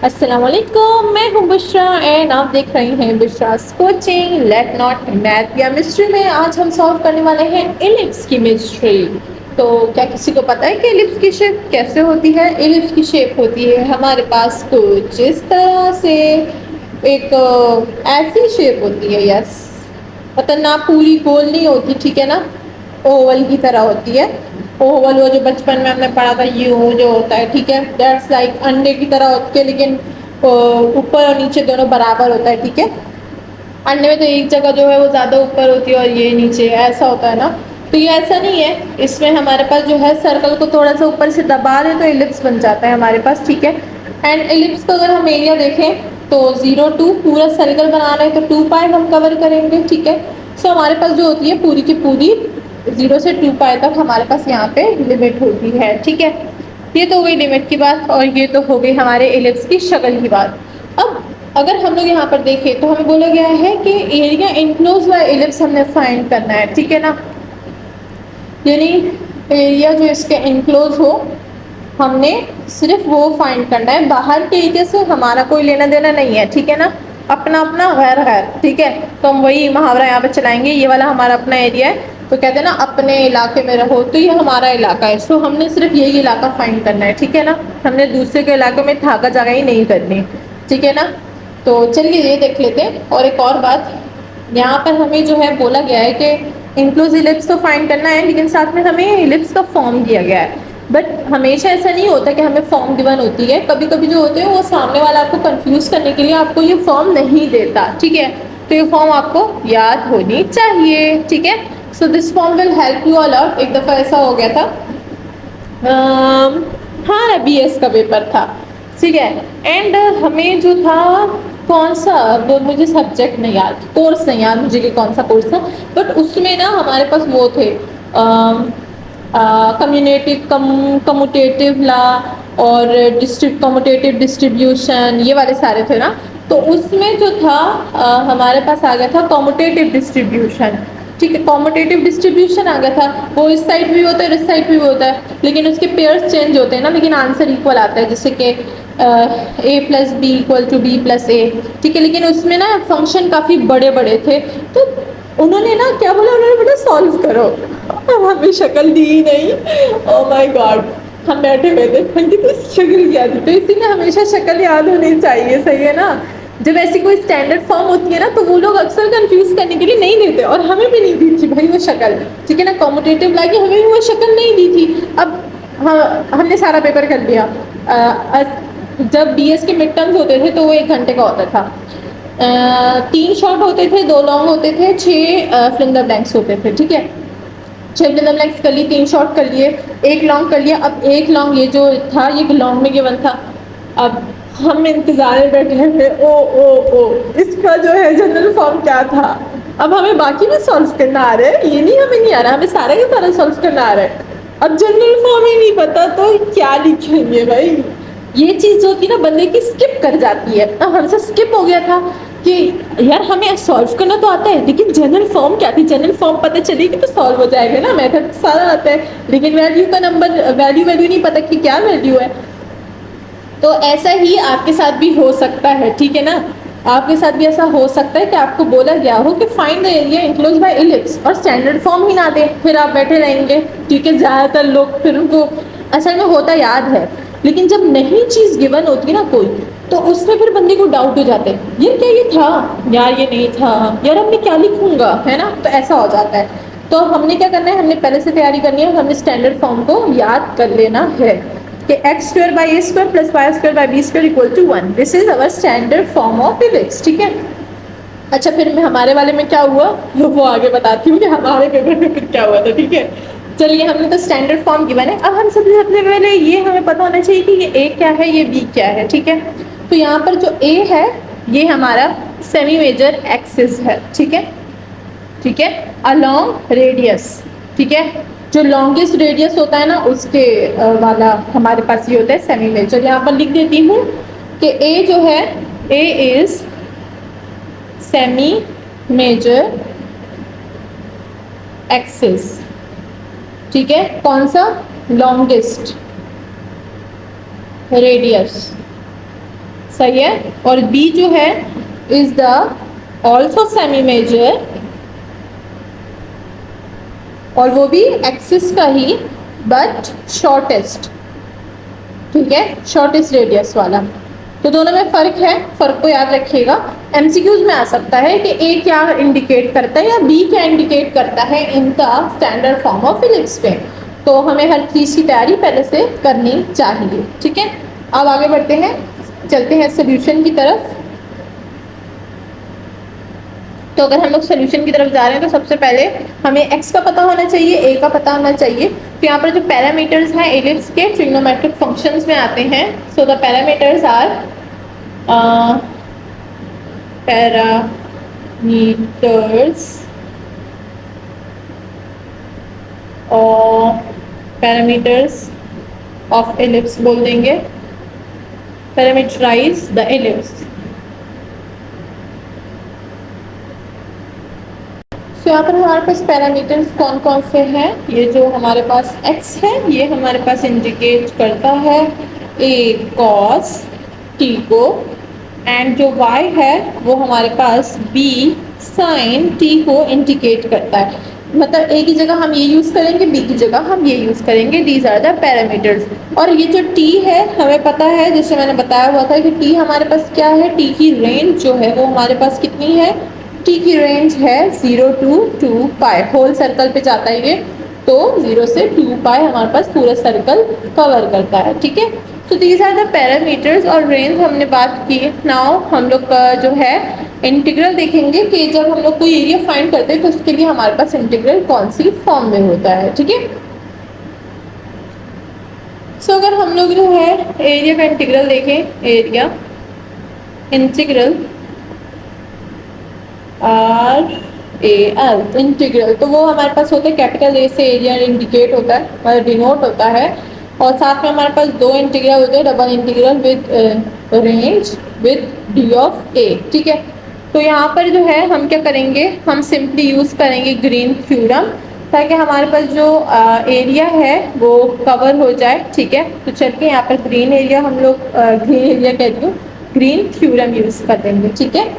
अस्सलाम वालेकुम, मैं हूँ बुशरा एंड आप देख रही हैं बुशरास कोचिंग लेट नॉट मैथ या मिस्ट्री में। आज हम सॉल्व करने वाले हैं एलिप्स की मिस्ट्री। तो क्या किसी को पता है कि एलिप्स की शेप कैसे होती है? एलिप्स की शेप होती है हमारे पास कुछ इस तरह से, एक ऐसी शेप होती है। यस, मतलब ना पूरी गोल नहीं होती, ठीक है ना, ओवल की तरह होती है। ओवल वो जो बचपन में हमने पढ़ा था, यू जो होता है, ठीक है, दैट्स लाइक अंडे की तरह होती है, लेकिन ऊपर और नीचे दोनों बराबर होता है, ठीक है। अंडे में तो एक जगह जो है वो ज़्यादा ऊपर होती है और ये नीचे, ऐसा होता है ना। तो ये ऐसा नहीं है, इसमें हमारे पास जो है सर्कल को थोड़ा सा ऊपर से दबा दें तो एलिप्स बन जाता है हमारे पास, ठीक है। एंड एलिप्स का अगर हम एरिया देखें तो 0 2 पूरा सर्कल बनाना है तो 2 पाई हम कवर करेंगे, ठीक है। सो हमारे पास जो होती है पूरी की पूरी 0 से 2 पाई तक हमारे पास यहाँ पे लिमिट होती है, ठीक है। ये तो हो गई लिमिट की बात और ये तो हो गई हमारे एलिप्स की शक्ल की बात। अब अगर हम लोग यहाँ पर देखें तो हमें बोला गया है कि एरिया इनक्लोज बाय एलिप्स हमने फाइंड करना है, ठीक है ना। यानी एरिया जो इसके इनक्लोज हो हमने सिर्फ वो फाइंड करना है, बाहर के एरिया से हमारा कोई लेना देना नहीं है, ठीक है ना। अपना अपना गैर गैर, ठीक है। तो हम वही मुहावरा यहाँ पे चलाएंगे, ये वाला हमारा अपना एरिया है तो कहते हैं ना अपने इलाके में रहो, तो ये हमारा इलाका है। सो हमने सिर्फ यही इलाका फाइंड करना है, ठीक है ना। हमने दूसरे के इलाके में धागा जगह ही नहीं करनी, ठीक है ना। तो चलिए ये देख लेते हैं। और एक और बात, यहाँ पर हमें जो है बोला गया है कि इनक्लोज इलिप्स तो फाइंड करना है, लेकिन साथ में हमें इलिप्स का फॉर्म दिया गया है। बट हमेशा ऐसा नहीं होता कि हमें फॉर्म गिवन होती है, कभी कभी जो होते हैं वो सामने वाला आपको कंफ्यूज करने के लिए आपको ये फॉर्म नहीं देता, ठीक है। तो ये फॉर्म आपको याद होनी चाहिए, ठीक है। So this form will help you a lot. एक दफ़ा ऐसा हो गया था, हाँ BS का पेपर था, ठीक है। एंड हमें जो था कौन सा, वो मुझे सब्जेक्ट नहीं याद, कोर्स नहीं याद मुझे कि कौन सा कोर्स था, बट उसमें ना हमारे पास वो थे कम्यूटेटिव लॉ और कम्यूटेटिव डिस्ट्रीब्यूशन, ये वाले सारे थे ना। तो उसमें जो था हमारे पास आ गया था कम्यूटेटिव डिस्ट्रीब्यूशन, ठीक है। कॉम्पिटेटिव डिस्ट्रीब्यूशन आ गया था, वो इस साइड भी होता है इस साइड भी होता है, लेकिन उसके पेयर्स चेंज होते हैं ना, लेकिन आंसर इक्वल आता है, जैसे कि A + B = B + A, ठीक है। लेकिन उसमें ना फंक्शन काफ़ी बड़े बड़े थे, तो उन्होंने ना क्या बोला, उन्होंने बोला सॉल्व करो। अब हमें शक्ल दी ही नहीं, ओह माय गॉड। हम बैठे हुए थे, हमकी तो शक्ल याद थी, तो इसीलिए हमेशा शक्ल याद होनी चाहिए, सही है ना। जब ऐसी कोई स्टैंडर्ड फॉर्म होती है ना तो वो लोग अक्सर कंफ्यूज करने के लिए नहीं देते, और हमें भी नहीं दी थी भाई वो शक्ल, ठीक है ना। कॉम्पिटेटिव लाके हमें भी वो शक्ल नहीं दी थी। अब हाँ, हमने सारा पेपर कर लिया। जब BS के मिड टर्म्स होते थे तो वो 1 घंटे का होता था। 3 शॉर्ट होते थे, 2 लॉन्ग होते थे, 6 फिल इन द ब्लैंक्स होते थे, ठीक है। 6 फिल इन द ब्लैंक्स कर लिए, 3 शॉर्ट कर लिए, 1 लॉन्ग कर लिया। अब 1 लॉन्ग ये जो था ये लॉन्ग में गिवन था। अब हम इंतजार में बैठे थे, ओ इसका जो है जनरल फॉर्म क्या था। अब हमें बाकी में सॉल्व करना आ रहा है, ये नहीं हमें नहीं आ रहा, हमें सारा के सारा सॉल्व करना आ रहा है। अब जनरल फॉर्म ही नहीं पता तो क्या लिखेंगे भाई। ये चीज़ जो थी ना बंदे की स्किप कर जाती है। अब हमसे स्किप हो गया था कि यार हमें सॉल्व करना तो आता है, लेकिन जनरल फॉर्म क्या थी, जनरल फॉर्म पता चलेगी तो सॉल्व हो जाएगा ना, मेथड सारा आता है, लेकिन वैल्यू का नंबर वैल्यू नहीं पता कि क्या वैल्यू है। तो ऐसा ही आपके साथ भी हो सकता है, ठीक है ना। आपके साथ भी ऐसा हो सकता है कि आपको बोला गया हो कि find the area enclose bye ellipse और स्टैंडर्ड फॉर्म ही ना दे, फिर आप बैठे रहेंगे, ठीक है। ज़्यादातर लोग फिर उनको असल में होता याद है, लेकिन जब नई चीज़ गिवन होती है ना कोई, तो उसमें फिर बंदे को डाउट हो जाते हैं, ये क्या ये था यार, ये नहीं था यार, अब मैं क्या लिखूंगा, है ना। तो ऐसा हो जाता है। तो हमने क्या करना है, हमने पहले से तैयारी करनी है, हमने स्टैंडर्ड फॉर्म को याद कर लेना है कि x² / a² + y² / b² = 1। This is our standard form of ellipse, ठीक है। अच्छा, फिर मैं हमारे वाले में क्या हुआ वो आगे बताती हूँ कि हमारे पेपर में फिर क्या हुआ था, ठीक है। चलिए, हमने तो स्टैंडर्ड फॉर्म गिवन है। अब हम सबसे पहले ये हमें पता होना चाहिए कि ये A क्या है, ये B क्या है, ठीक है। तो यहाँ पर जो A है ये हमारा सेमी मेजर एक्सिस है, ठीक है, ठीक है, अलोंग रेडियस, ठीक है। जो लॉन्गेस्ट रेडियस होता है ना उसके वाला हमारे पास ये होता है सेमी मेजर। यहाँ पर लिख देती हूँ कि A जो है, A is semi major axis, ठीक है। कौन सा, लॉन्गेस्ट रेडियस सही है। और बी जो है is the also semi major, और वो भी एक्सिस का ही बट शॉर्टेस्ट, ठीक है, शॉर्टेस्ट रेडियस वाला। तो दोनों में फर्क है, फर्क को याद रखिएगा। एमसीक्यूज में आ सकता है कि ए क्या इंडिकेट करता है या बी क्या इंडिकेट करता है in the standard form of ellipse पे। तो हमें हर चीज़ की तैयारी पहले से करनी चाहिए, ठीक है। अब आगे बढ़ते हैं, चलते हैं सोल्यूशन की तरफ। तो अगर हम लोग सोल्यूशन की तरफ जा रहे हैं तो सबसे पहले हमें x का पता होना चाहिए, a का पता होना चाहिए। तो यहाँ पर जो पैरामीटर्स हैं एलिप्स के ट्रिग्नोमेट्रिक फंक्शंस में आते हैं। So the parameters are parameters और पैरामीटर्स ऑफ एलिप्स बोल देंगे, पैरामीटराइज द एलिप्स। तो यहाँ पर हमारे पास पैरामीटर्स कौन कौन से हैं। ये जो हमारे पास x है ये हमारे पास इंडिकेट करता है a cos t को, एंड जो y है वो हमारे पास b sin t को इंडिकेट करता है। मतलब a की जगह हम ये यूज़ करेंगे, b की जगह हम ये यूज़ करेंगे। These are the parameters. और ये जो t है हमें पता है, जैसे मैंने बताया हुआ था कि t हमारे पास क्या है, t की रेंज जो है वो हमारे पास कितनी है, t की रेंज है 0 to 2 पाई, होल सर्कल पे जाता है ये, तो 0 से 2 पाई हमारे पास पूरा सर्कल कवर करता है, ठीक है। तो दीज आर द पैरामीटर्स और रेंज हमने बात की। नाउ हम लोग का जो है इंटीग्रल देखेंगे कि जब हम लोग कोई एरिया फाइंड करते हैं तो उसके लिए हमारे पास इंटीग्रल कौन सी फॉर्म में होता है, ठीक है। सो अगर हम लोग जो है एरिया का इंटीग्रल देखें, एरिया इंटीग्रल RAL इंटीग्रल, तो वो हमारे पास होता है कैपिटल ए से एरिया इंडिकेट होता है, मतलब डिनोट होता है। और साथ में हमारे पास दो इंटीग्रल होते हैं, double integral with range with D of A, ठीक है। तो यहाँ पर जो है हम क्या करेंगे, हम सिंपली यूज़ करेंगे ग्रीन थ्योरम, ताकि हमारे पास जो एरिया है वो कवर हो जाए, ठीक है। तो चलिए यहाँ पर ग्रीन एरिया हम लोग ग्रीन एरिया कहती हूँ, ग्रीन थ्योरम यूज़ कर देंगे, ठीक है।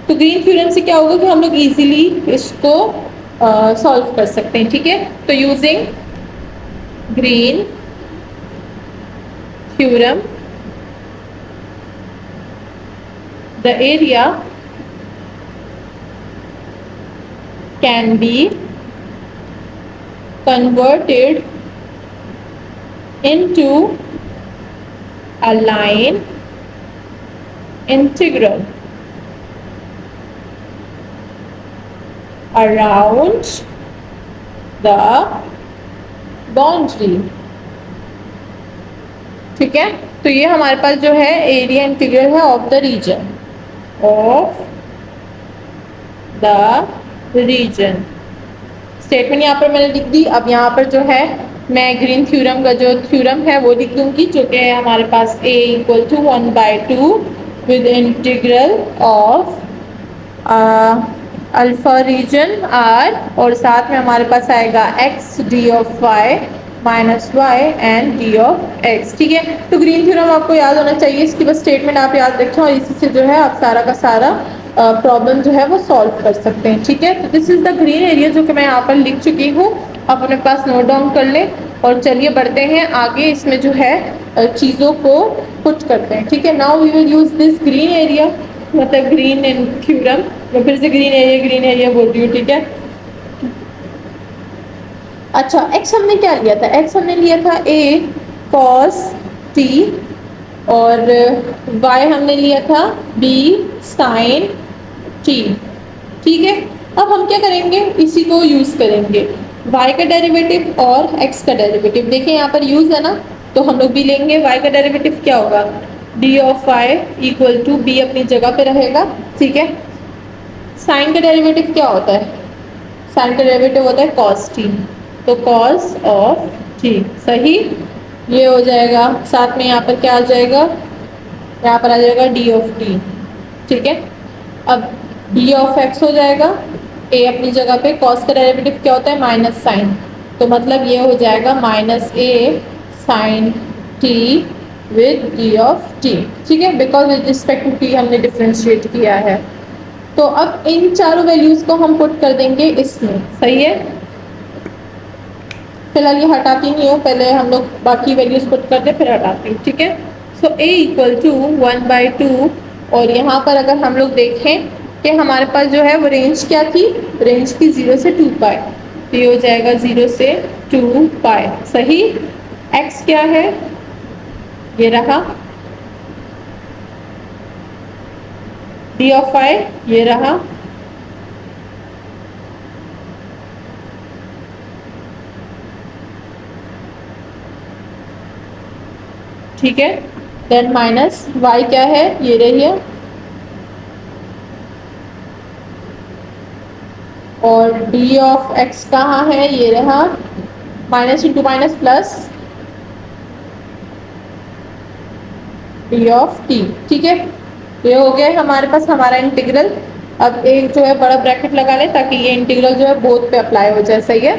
तो ग्रीन थ्योरम से क्या होगा कि हम लोग इजीली इसको सॉल्व कर सकते हैं, ठीक है। तो using green theorem the area can be converted into a line integral around the boundary, ठीक है। तो ये हमारे पास जो है एरिया इंटीग्रल है of the region, of the region. Statement यहाँ पर मैंने लिख दी। अब यहाँ पर जो है मैं ग्रीन थ्योरम का जो थ्योरम है वो लिख दूंगी, जो कि है हमारे पास a equal to 1/2 with integral of alpha region R, और साथ में हमारे पास आएगा x डी ऑफ y माइनस y and D of x, ठीक है। तो ग्रीन थ्योरम आपको याद होना चाहिए, इसकी बस स्टेटमेंट आप याद रखें और इसी से जो है आप सारा का सारा प्रॉब्लम जो है वो सॉल्व कर सकते हैं, ठीक है। तो this is the green area जो कि मैं यहाँ पर लिख चुकी हूँ, आप अपने पास नोट डाउन कर लें। और चलिए बढ़ते हैं आगे, इसमें जो है चीज़ों को पुट करते हैं, ठीक है। Now we will use this green area, मतलब ग्रीन थ्योरम। मैं फिर से ग्रीन एरिया बोल रही हूँ, ठीक है। अच्छा, x हमने क्या लिया था, x हमने लिया था a cos t, और y हमने लिया था b sin t, ठीक है। अब हम क्या करेंगे, इसी को यूज़ करेंगे, y का डेरिवेटिव और x का डेरिवेटिव। देखिए यहाँ पर यूज़ है ना, तो हम लोग भी लेंगे। y का डेरिवेटिव क्या होगा, d of y equal to b अपनी जगह पे रहेगा, ठीक है। साइन का डेरिवेटिव क्या होता है, साइन का डेरिवेटिव होता है cos t, तो cos ऑफ t, सही। ये हो जाएगा, साथ में यहाँ पर क्या आ जाएगा, यहाँ पर आ जाएगा d ऑफ t, ठीक है। अब d ऑफ x हो जाएगा, a अपनी जगह पे, cos का डेरिवेटिव क्या होता है, माइनस साइन, तो मतलब ये हो जाएगा minus a sine t with D of T, ठीक है, because with respect to T हमने डिफ्रेंशिएट किया है। तो अब इन चारों वैल्यूज को हम पुट कर देंगे इसमें, सही है। फिलहाल ये हटाती नहीं हूँ, पहले हम लोग बाकी वैल्यूज पुट करते फिर हटाती हूँ, ठीक है। सो a इक्वल टू 1/2, और यहाँ पर अगर हम लोग देखें कि हमारे पास जो है वो रेंज क्या थी, रेंज थी 0 से 2 पाई, तो ये हो जाएगा 0 से 2 पाई, सही। x क्या है, ये रहा, d ऑफ i ये रहा, ठीक है। देन माइनस y क्या है, ये रही है, और d ऑफ x कहाँ है, ये रहा, minus into minus plus d of t, ठीक है। ये हो गया हमारे पास हमारा इंटीग्रल। अब एक जो है बड़ा ब्रैकेट लगा ले ताकि ये इंटीग्रल जो है बोथ पे अप्लाई हो जाए, सही है।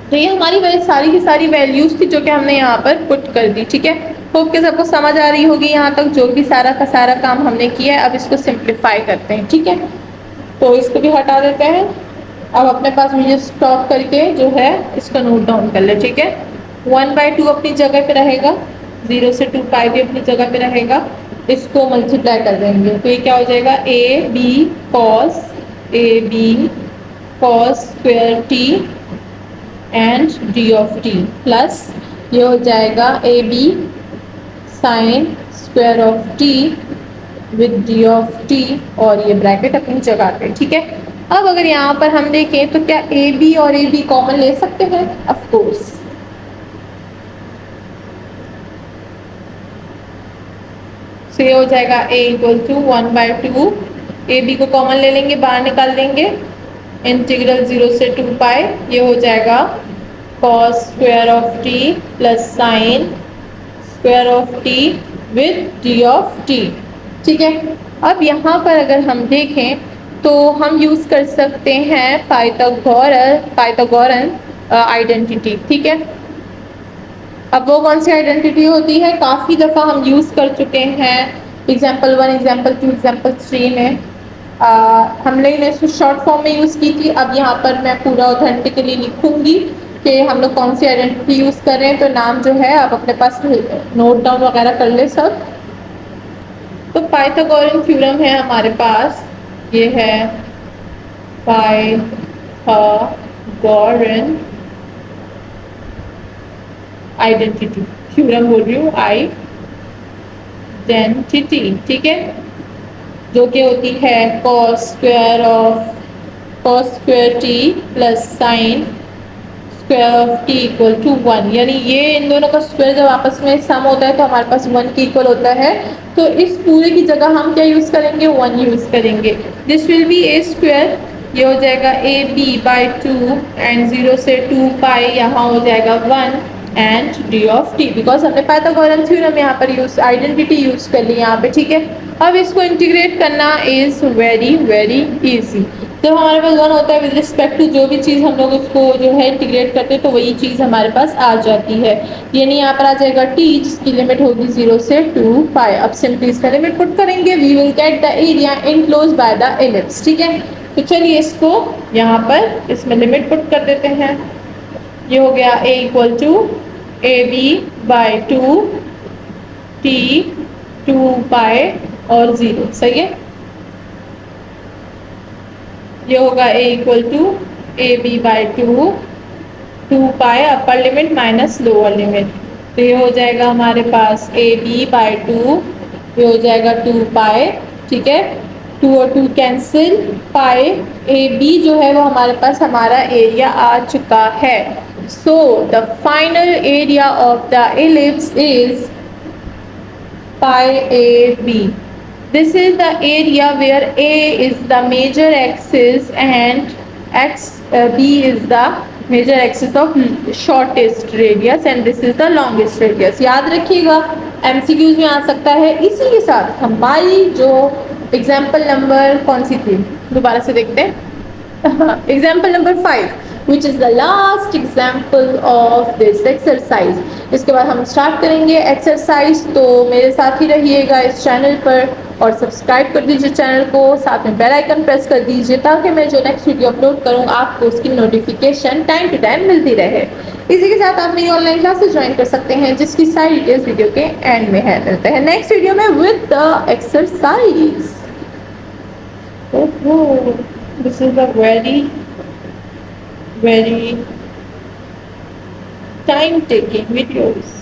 तो ये हमारी वही सारी की सारी वैल्यूज थी जो कि हमने यहाँ पर पुट कर दी, ठीक है। होप के सबको समझ आ रही होगी यहाँ तक, जो भी सारा का सारा काम हमने किया है। अब इसको सिंप्लीफाई करते हैं, ठीक है। तो इसको भी हटा देते हैं। अब अपने पास मुझे स्टॉप करके जो है इसको नोट डाउन कर ले, ठीक है। 1/2 अपनी जगह पे रहेगा, 0 से 2 पाई भी अपनी जगह पे रहेगा, इसको मल्टीप्लाई कर देंगे तो ये क्या हो जाएगा, A B cos square T and D of T, plus ये हो जाएगा A B sine square of T with D of T, और ये ब्रैकेट अपनी जगह पे, ठीक है। अब अगर यहाँ पर हम देखें तो क्या ए बी और ए बी कॉमन ले सकते हैं, ऑफ कोर्स। तो ये हो जाएगा a equal to 1/2, A B को कॉमन ले लेंगे, बाहर निकाल देंगे, इंटीग्रल 0 से 2 पाई, ये हो जाएगा cos square of T plus sine square of T with D of T, ठीक है। अब यहाँ पर अगर हम देखें तो हम यूज़ कर सकते हैं पाइथागोरन आइडेंटिटी, ठीक है। अब वो कौन सी आइडेंटिटी होती है, काफ़ी दफ़ा हम यूज़ कर चुके हैं एग्जाम्पल 1, एग्जाम्पल 2, एग्जाम्पल 3 में। हमने इसको शॉर्ट फॉर्म में यूज़ की थी। अब यहाँ पर मैं पूरा ऑथेंटिकली लिखूंगी कि हम लोग कौन सी आइडेंटिटी यूज़ कर रहे हैं। तो नाम जो है आप अपने पास नोट डाउन वगैरह कर ले सब। तो पाइथागोरन थ्योरम है हमारे पास, ये है पाइथागोरन आइडेंटिटी, थ्योरम बोल रही हूँ, आइडेंटिटी, ठीक है, जो कि होती है cos square T plus sine square of T equal to 1, यानी ये इन दोनों का स्क्वायर जब आपस में सम होता है तो हमारे पास 1 के इक्वल होता है। तो इस पूरे की जगह हम क्या यूज़ करेंगे, 1 यूज़ करेंगे। This will be A square, ये हो जाएगा ए बी बाई 2 एंड 0 से 2 पाई, यहाँ हो जाएगा 1 and D of T, because हमने पाइथागोरन थ्योरम यहाँ पर यूज आइडेंटिटी यूज कर ली यहाँ पे, ठीक है। अब इसको इंटीग्रेट करना इज वेरी वेरी इजी। जब हमारे पास 1 होता है विद रिस्पेक्ट टू जो भी चीज़ हम लोग उसको जो है इंटीग्रेट करते हैं तो वही चीज़ हमारे पास आ जाती है। यानी यहाँ पर आ जाएगा टी, जिसकी लिमिट होगी 0 से 2 पाई। अब सिंपली इसका लिमिट पुट करेंगे, we will get the area enclose by the ellipse, ठीक है। तो चलिए इसको यहाँ पर इसमें लिमिट पुट कर देते हैं। ये हो गया a equal to a b by 2 t 2 pi और 0, सही है। ये होगा a equal to a b by 2 pi upper limit minus lower limit, तो ये हो जाएगा हमारे पास ए बी बाई 2, ये हो जाएगा 2 पाई, ठीक है। 2 और 2 कैंसिल, पाई ए बी जो है वो हमारे पास हमारा एरिया आ चुका है। So the final area of the ellipse is pi AB. This is the area where A is the major axis and B is the major axis of shortest radius and this is the longest radius. याद रखिएगा, MCQs में आ सकता है। इसी के साथ हमारी जो एग्जाम्पल नंबर कौन सी थी, दोबारा से देखते हैं। Example number 5, which is the last example of this exercise. इसके बाद हम स्टार्ट करेंगे एक्सरसाइज, तो मेरे साथ ही रहिएगा इस चैनल पर और सब्सक्राइब कर दीजिए चैनल को, साथ में बेल आइकन प्रेस कर दीजिए ताकि मैं जो नेक्स्ट वीडियो अपलोड करूँ आपको उसकी नोटिफिकेशन टाइम टू टाइम मिलती रहे। इसी के साथ आप मेरी ऑनलाइन क्लासेस ज्वाइन कर सकते हैं जिसकी सारी डिटेल्स वीडियो के एंड में है। मिलते हैं नेक्स्ट वीडियो में with the exercise. This is a very time taking videos.